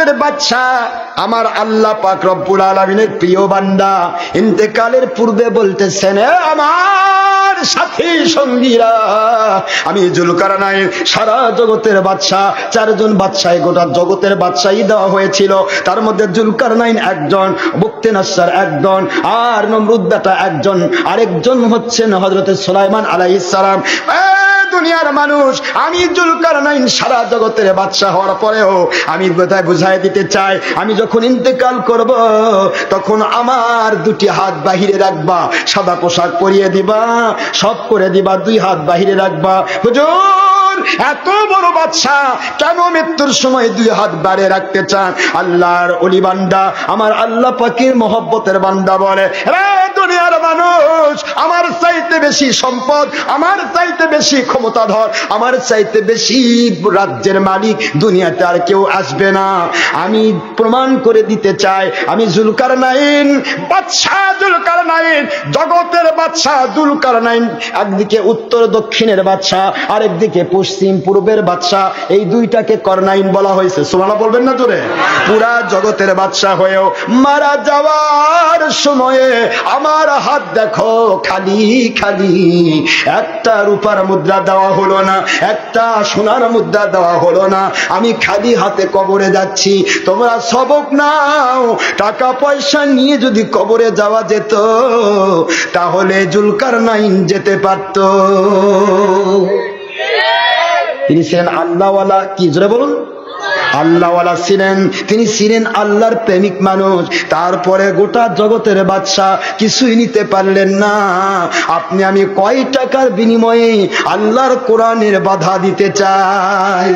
জগতের বাদশা আমার আল্লাহ পাক রব্বুল আলামিনের প্রিয় বান্দা ইন্তেকালের পূর্বে বলতেছেন, আমার সাথী সঙ্গীরা, আমি জুলকারনাইন সারা জগতের বাদশা। চারজন বাদশায় গোটা জগতের বাদশাহী দেওয়া হয়েছিল, তার মধ্যে জুলকারনাইন একজন, বুখতিনাসসার একজন, আর নমরুদ্দাটা একজন, আরেকজন হচ্ছেন হযরত সুলাইমান আলাইহিস সালাম। দুনিয়ার মানুষ, আমি জুলকারনাইন সারা জগতের বাদশা হওয়ার পরেও আমি বোধহয় বুঝাই দিতে চাই, আমি যখন ইন্তেকাল করব তখন আমার দুটি হাত বাহিরে রাখবা, সাদা পোশাক পরিয়ে দিবা, সব করে দিবা, দুই হাত বাহিরে রাখবা। হুজুর, এত বড় বাদশা কেন মৃত্যুর সময় দুই হাত বাড়িয়ে রাখতে চান? আল্লাহর ওলি বান্দা, আমার আল্লাহ পাকের মহব্বতের বান্দা বলে, রে দুনিয়ার মানুষ, আমার চাইতে বেশি সম্পদ, আমার চাইতে বেশি ক্ষমতাধর, আমার চাইতে বেশি রাজ্যের মালিক দুনিয়াতে আর কেউ আসবে না। আমি প্রমাণ করে দিতে চাই, আমি জুলকারনাইন, বাদশা জুলকারনাইন, জগতের বাদশা জুলকারনাইন, একদিকে উত্তর দক্ষিণের বাদশা, আরেকদিকে পশ্চিম পূর্বের বাদশা, এই দুইটাকে করনাইন বলা হয়েছে। সুবহানাল্লাহ বলবেন না জোরে? পুরা জগতের বাদশা হয়েও মারা যাওয়ার সময়ে আমার হাত দেখো খালি খালি, একটা রূপার মুদ্রা দেওয়া হলো না, একটা সোনার মুদ্রা দেওয়া হলো না, আমি খালি হাতে কবরে যাচ্ছি। তোমরা সবক নাও, টাকা পয়সা নিয়ে যদি কবরে যাওয়া যেত তাহলে জুলকারনাইন যেতে পারত। তিনি ছিলেন আল্লাহওয়ালা, কি জোরে বলুন, আল্লাহওয়ালা ছিলেন, তিনি ছিলেন আল্লাহর প্রেমিক মানুষ। তারপরে গোটা জগতের বাদশা কিছুই নিতে পারলেন না। আপনি আমি কয় টাকার বিনিময়ে আল্লাহর কোরআনের বাধা দিতে চাই?